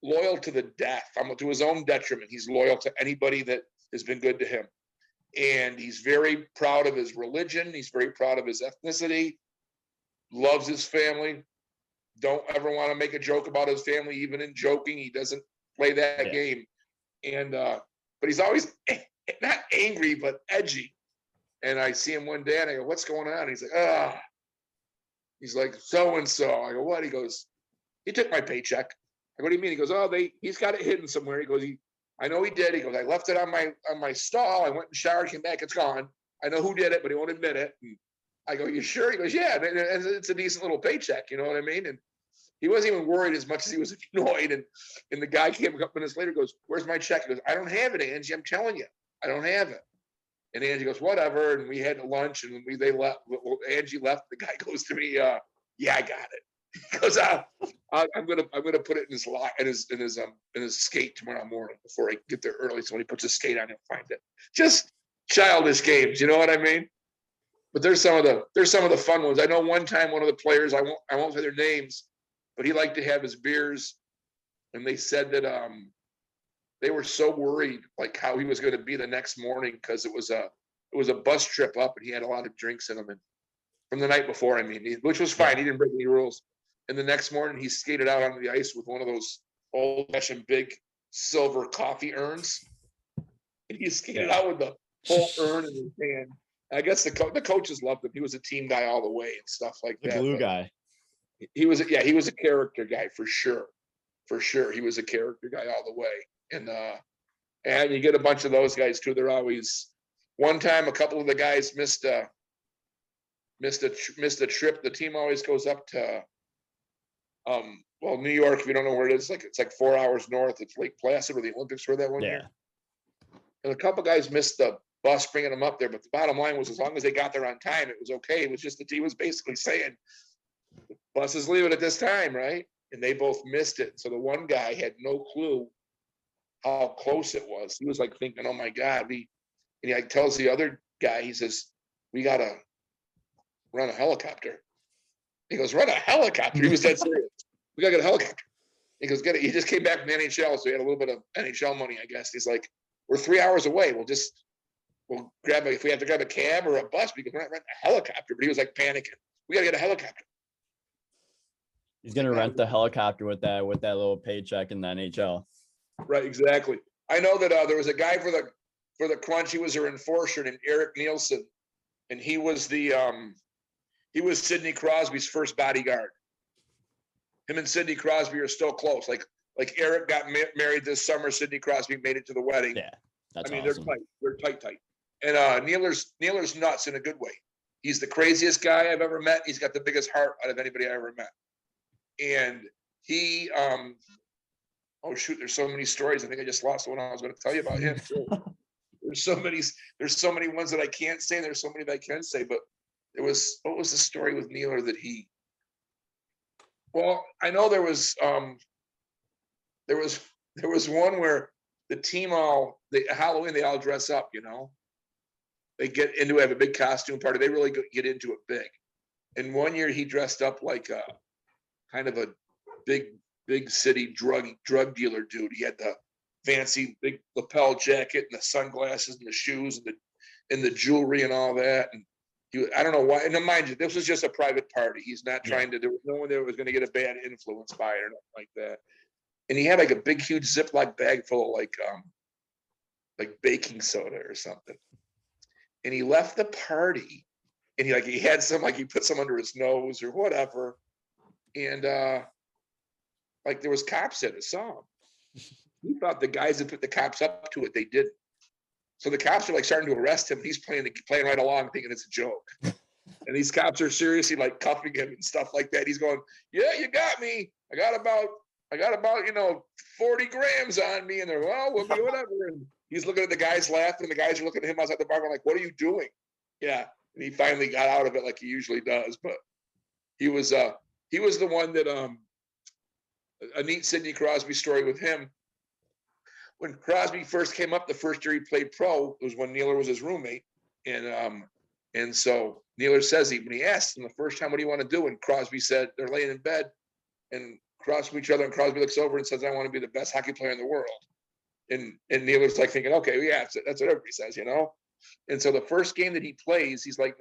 to the death. To his own detriment. He's loyal to anybody that has been good to him. And he's very proud of his religion. He's very proud of his ethnicity. Loves his family. Don't ever want to make a joke about his family, even in joking. He doesn't play that game. And but he's always not angry, but edgy. And I see him one day and I go, "What's going on?" He's like, he's like, "So and so." I go, "What?" He goes, "He took my paycheck." I go, "What do you mean?" He goes, "Oh, he's got it hidden somewhere." He goes, "I know he did." He goes, "I left it on my stall. I went and showered, came back, it's gone. I know who did it, but he won't admit it." And I go, "You sure?" He goes, "Yeah, and it's a decent little paycheck, you know what I mean?" And he wasn't even worried as much as he was annoyed. And the guy came a couple minutes later, goes, "Where's my check?" He goes, "I don't have it, Angie. I'm telling you, I don't have it." And Angie goes, "Whatever." And we had lunch, and they left. Well, Angie left. The guy goes to me, "Yeah, I got it." He goes, I'm gonna put it in his lock in his skate tomorrow morning before I get there early. So when he puts his skate on, he'll find it. Just childish games, you know what I mean? But there's some of the fun ones. I know one time one of the players, I won't say their names, but he liked to have his beers, and they said that they were so worried like how he was going to be the next morning because it was a bus trip up and he had a lot of drinks in him, and from the night before, I mean, which was fine. He didn't break any rules. And the next morning he skated out onto the ice with one of those old-fashioned big silver coffee urns, and he skated out with the whole urn in his hand. I guess the coaches loved him. He was a team guy all the way and stuff like The that. glue But guy. he was a character guy for sure. For sure, he was a character guy all the way. And you get a bunch of those guys too. They're always. One time, a couple of the guys missed a trip. The team always goes up to New York. If you don't know where it is, it's like 4 hours north. It's Lake Placid where the Olympics were that one year. And a couple guys missed the bus bringing them up there. But the bottom line was, as long as they got there on time, it was okay. It was just the team was basically saying, the bus is leaving at this time, right? And they both missed it. So the one guy had no clue how close it was. He was like thinking, "Oh my God." And he like tells the other guy, he says, "We got to run a helicopter." He goes, "Run a helicopter?" He was dead serious. "We got to get a helicopter." He goes, "Get it." He just came back from the NHL, so he had a little bit of NHL money, I guess. He's like, "We're 3 hours away. We'll grab if we have to grab a cab or a bus, we can rent a helicopter." But he was like panicking. "We got to get a helicopter." He's gonna rent the helicopter with that little paycheck in the NHL. Right, exactly. I know that there was a guy for the Crunch. He was their enforcer named Eric Nielsen, and he was Sidney Crosby's first bodyguard. Him and Sidney Crosby are still close. Like Eric got married this summer. Sidney Crosby made it to the wedding. Yeah, that's I mean, awesome. they're tight. And Nealer's nuts in a good way. He's the craziest guy I've ever met. He's got the biggest heart out of anybody I ever met. And he, oh shoot, there's so many stories. I think I just lost the one I was going to tell you about him too. There's so many ones that I can't say, and there's so many that I can say. But what was the story with Nealer that he? Well, I know there was one where the team Halloween they all dress up, you know. They have a big costume party. They really get into it big. And one year he dressed up like a kind of a big city drug dealer dude. He had the fancy big lapel jacket and the sunglasses and the shoes and the jewelry and all that. And I don't know why. And mind you, this was just a private party. He's not trying to do. No one there was going to get a bad influence by it or nothing like that. And he had like a big, huge Ziploc bag full of like baking soda or something. And he left the party, and he had some, like he put some under his nose or whatever. And like there was cops at it, saw him. He thought the guys that put the cops up to it, they didn't. So the cops are like starting to arrest him. He's playing right along, thinking it's a joke. And these cops are seriously like cuffing him and stuff like that. He's going, "Yeah, you got me. I got about 40 grams on me." And they're, "Well, we'll be whatever." And he's looking at the guys laughing. The guys are looking at him outside the bar going like, "What are you doing?" Yeah. And he finally got out of it like he usually does. But he was the one that a neat Sidney Crosby story with him. When Crosby first came up, the first year he played pro, it was when Nealer was his roommate. And so Nealer says when he asked him the first time, "What do you want to do?" And Crosby said, they're laying in bed and cross from each other, and Crosby looks over and says, "I want to be the best hockey player in the world." And Nealer's like thinking, okay, yeah, that's what everybody says, you know? And so the first game that he plays, he's like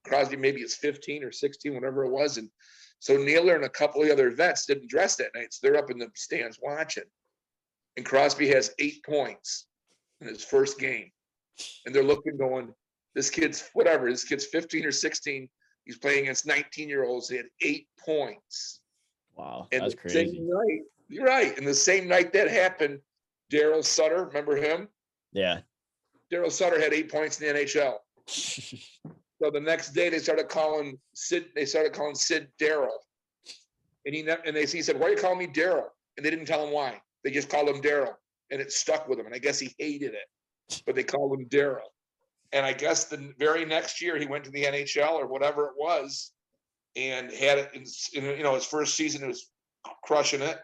Crosby maybe is 15 or 16, whatever it was. And so Nealer and a couple of other vets didn't dress that night. So they're up in the stands watching. And Crosby has 8 points in his first game. And they're looking going, this kid's 15 or 16. He's playing against 19-year-olds. He had 8 points. Wow, And that's the crazy. same night, you're right. And the same night that happened, Daryl Sutter, remember him? Yeah. Daryl Sutter had 8 points in the NHL. So the next day they started calling Sid Daryl. And he said, "Why are you calling me Daryl?" And they didn't tell him why. They just called him Daryl. And it stuck with him. And I guess he hated it. But they called him Daryl. And I guess the very next year he went to the NHL or whatever it was and had it in his first season. He was crushing it.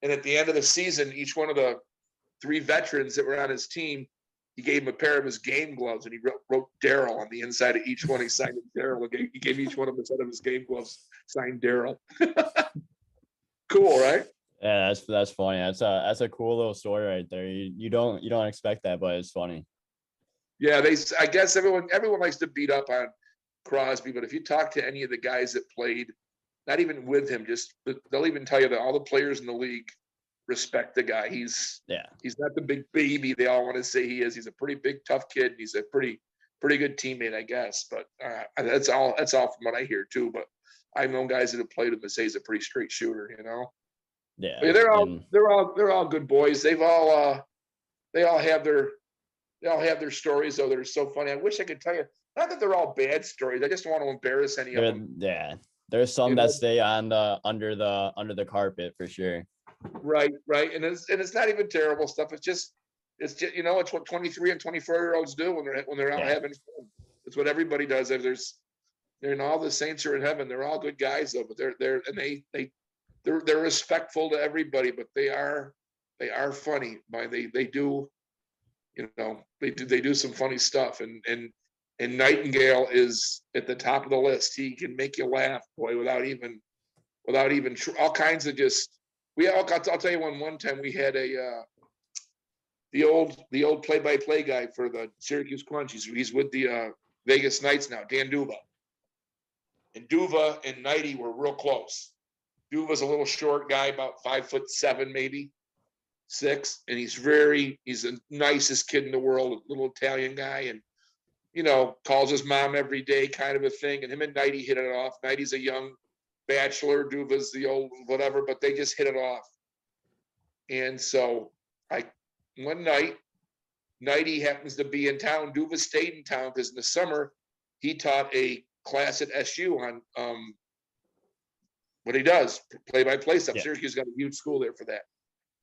And at the end of the season, each one of the 3 veterans that were on his team, he gave him a pair of his game gloves, and he wrote Daryl on the inside of each one. He signed it Daryl. He gave each one of them a set of his game gloves signed Daryl. Cool, right? Yeah, that's funny. That's a cool little story right there. You don't expect that, but it's funny. Yeah, I guess everyone likes to beat up on Crosby, but if you talk to any of the guys that played, not even with him, they'll even tell you that all the players in the league respect the guy. He's not the big baby they all want to say he is. He's a pretty big, tough kid. He's a pretty good teammate, I guess. But that's all from what I hear too. But I've known guys that have played him that say he's a pretty straight shooter, you know. Yeah. But they're all good boys. They all have their stories though. They're so funny. I wish I could tell you. Not that they're all bad stories. I just don't want to embarrass any of them. Yeah. There's some that stay on under the carpet for sure. Right. And it's not even terrible stuff. It's just it's what 23 and 24-year-olds do when they're out having fun. It's what everybody does. All the saints are in heaven. They're all good guys though, but they're respectful to everybody, but they are funny. They do some funny stuff, and Nightingale is at the top of the list. He can make you laugh, boy, without even all kinds of just. I'll tell you one time we had the old play-by-play guy for the Syracuse Crunch. He's with the Vegas Knights now, Dan Duva. And Duva and Nighty were real close. Duva's a little short guy, about 5'7", maybe 6, and he's the nicest kid in the world, a little Italian guy, and calls his mom every day, kind of a thing. And him and Nighty hit it off. Nighty's a young bachelor, Duva's the old whatever, but they just hit it off. And so one nighty happens to be in town. Duva stayed in town because in the summer he taught a class at SU on what he does, play-by-play stuff. Yeah. Syracuse got a huge school there for that.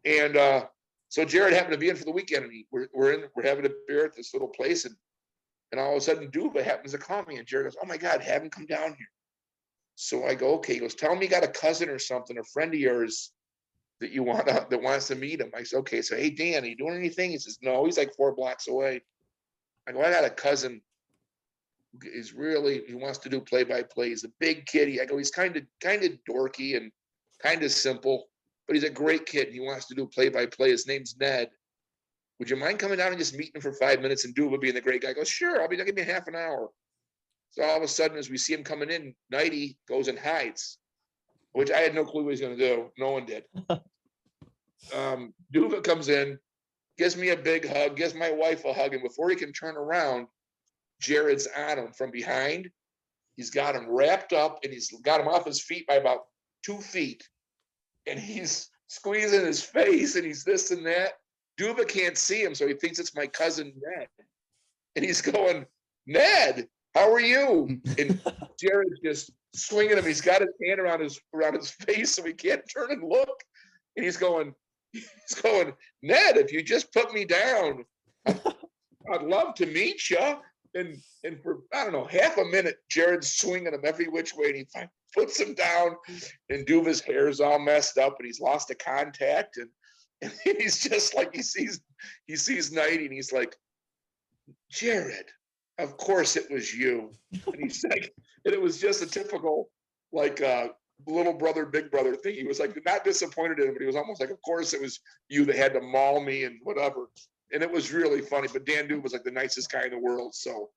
And so Jared happened to be in for the weekend, and we're having a beer at this little place, and all of a sudden Duva happens to call me, and Jared goes, "Oh my God, have him come down here." So I go, "Okay." He goes, "Tell him you got a cousin or something, a friend of yours that that wants to meet him." I said, "Okay." So, "Hey Dan, are you doing anything?" He says, "No, he's like 4 blocks away." I go, "I got a cousin who he wants to do play-by-play. He's a big kid." I go, "He's kind of dorky and kind of simple, but he's a great kid. He wants to do play-by-play. His name's Ned. Would you mind coming down and just meeting him for 5 minutes and Duva being the great guy?" I go, "Sure, I'll give me half an hour." So all of a sudden, as we see him coming in, Nighty goes and hides, which I had no clue what he was going to do. No one did. Duva comes in, gives me a big hug, gives my wife a hug, and before he can turn around, Jared's on him from behind. He's got him wrapped up, and he's got him off his feet by about 2 feet, and he's squeezing his face, and he's this and that. Duva can't see him, so he thinks it's my cousin Ned, and he's going, "Ned, how are you?" And Jared's just swinging him. He's got his hand around his face, so he can't turn and look. And he's going, "Ned, if you just put me down, I'd love to meet you." And for, I don't know, half a minute, Jared's swinging him every which way, and he puts him down, and Duva's hair's all messed up, and he's lost a contact, and he's just like, he sees Nighty, and he's like, "Jared, of course it was you." And he's like, and it was just a typical like little brother, big brother thing. He was like not disappointed in him, but he was almost like, "Of course it was you that had to maul me and whatever." And it was really funny. But Dan Duva was like the nicest guy in the world, so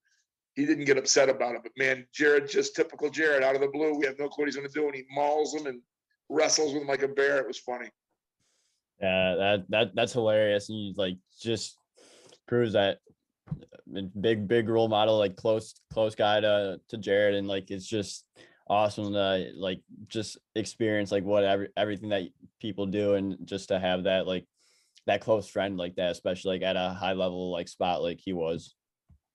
he didn't get upset about it. But man, Jared, just typical Jared, out of the blue. We have no clue what he's going to do, and he mauls him and wrestles with him like a bear. It was funny. Yeah, that's hilarious, and you like just proves that big role model, like close guy to Jared, and like it's just awesome to like just experience like everything that people do, and just to have that like that close friend like that, especially like at a high level like spot like he was.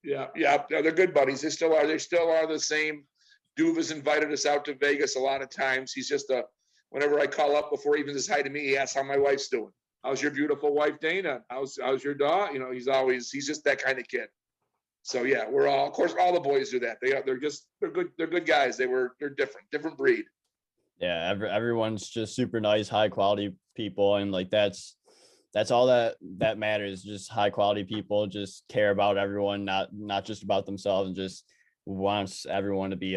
Yeah, they're good buddies. They still are the same. Duva's invited us out to Vegas a lot of times. He's just whenever I call up before he even says hi to me, he asks how my wife's doing. "How's your beautiful wife, Dana? How's your dog?" You know, he's just that kind of kid. So yeah, of course, all the boys do that. They're good guys. They're different breed. Yeah, everyone's just super nice, high quality people, and like that's all that matters. Just high quality people, just care about everyone, not just about themselves, and just wants everyone to be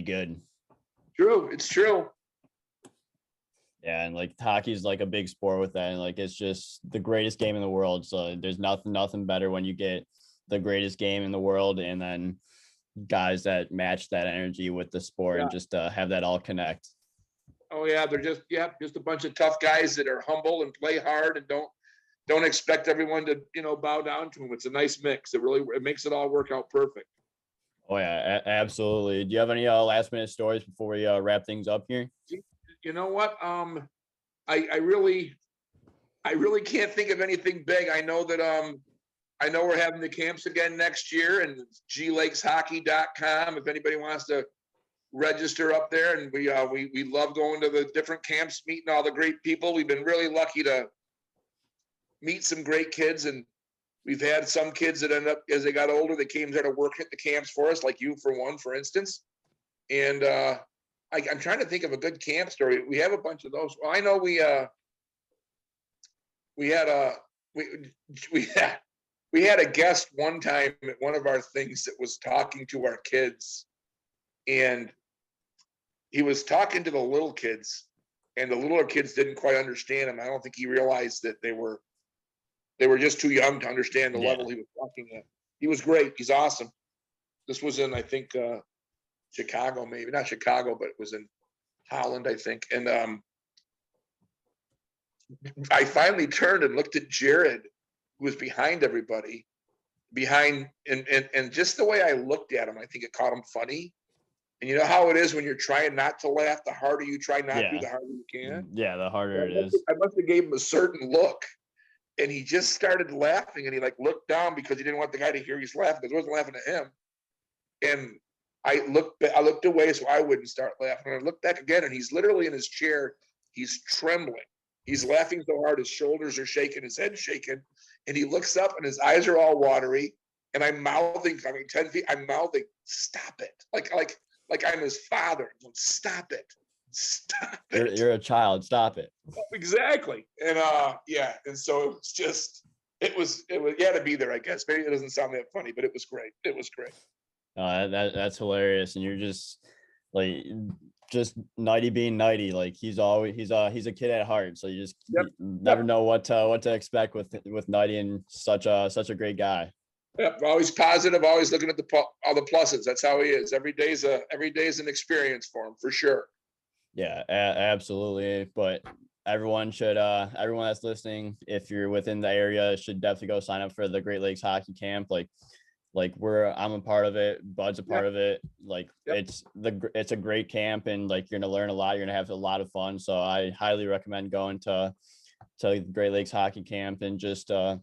good. True, it's true. Yeah, and like hockey's like a big sport with that, and like it's just the greatest game in the world. So there's nothing better when you get the greatest game in the world, and then guys that match that energy with the sport, and just have that all connect. Oh yeah, they're just a bunch of tough guys that are humble and play hard and don't expect everyone to bow down to them. It's a nice mix. It makes it all work out perfect. Oh yeah, absolutely. Do you have any last minute stories before we wrap things up here? You know what? I really can't think of anything big. I know that I know we're having the camps again next year, and glakeshockey.com if anybody wants to register up there. And we love going to the different camps, meeting all the great people. We've been really lucky to meet some great kids, and we've had some kids that end up, as they got older, they came there to work at the camps for us, like you for instance. And I'm trying to think of a good camp story. We have a bunch of those. Well, I know we had a guest one time at one of our things that was talking to our kids, and he was talking to the little kids, and the littler kids didn't quite understand him. I don't think he realized that they were just too young to understand the level he was talking at. He was great. He's awesome. This was in, I think, Chicago, maybe not Chicago, but it was in Holland, I think. And I finally turned and looked at Jared, who was behind everybody, and just the way I looked at him, I think it caught him funny. And you know how it is when you're trying not to laugh, the harder you try not to, Yeah. the harder you can. Yeah, the So harder it is. I must have gave him a certain look, and he just started laughing, and he like looked down because he didn't want the guy to hear he's laughing because he wasn't laughing at him. And I looked away so I wouldn't start laughing. And I looked back again, and he's literally in his chair. He's trembling. He's laughing so hard his shoulders are shaking, his head's shaking, and he looks up and his eyes are all watery. And I'm mouthing, I mean, 10 feet. I'm mouthing, "Stop it!" Like I'm his father. "Stop it! Stop it!" You're a child. Stop it. Exactly. And yeah, and so it was just it was you had to be there, I guess. Maybe it doesn't sound that funny, but it was great. It was great. That's hilarious, and you're like just Nighty being Nighty. Like he's always he's a kid at heart. So Yep. you never Yep. know what to expect with Nighty, and such a great guy. Yep. Always positive, always looking at all the pluses. That's how he is. Every day's an experience for him, for sure. Yeah, absolutely. But everyone that's listening, if you're within the area, should definitely go sign up for the Great Lakes Hockey Camp. Like I'm a part of it, Bud's a Yep. part of it. Like Yep. it's a great camp, and like you're gonna learn a lot, you're gonna have a lot of fun. So I highly recommend going to Great Lakes Hockey Camp, and just go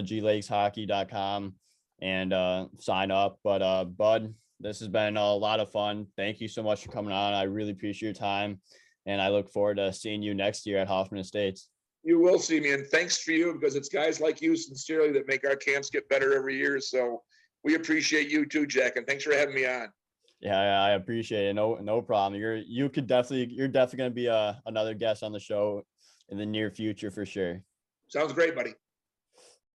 to glakeshockey.com and sign up. But Bud, this has been a lot of fun. Thank you so much for coming on. I really appreciate your time, and I look forward to seeing you next year at Hoffman Estates. You will see me, and thanks for you, because it's guys like you sincerely that make our camps get better every year. So we appreciate you too, Jack, and thanks for having me on. Yeah, I appreciate it. No problem. You're definitely gonna be another guest on the show in the near future for sure. Sounds great, buddy.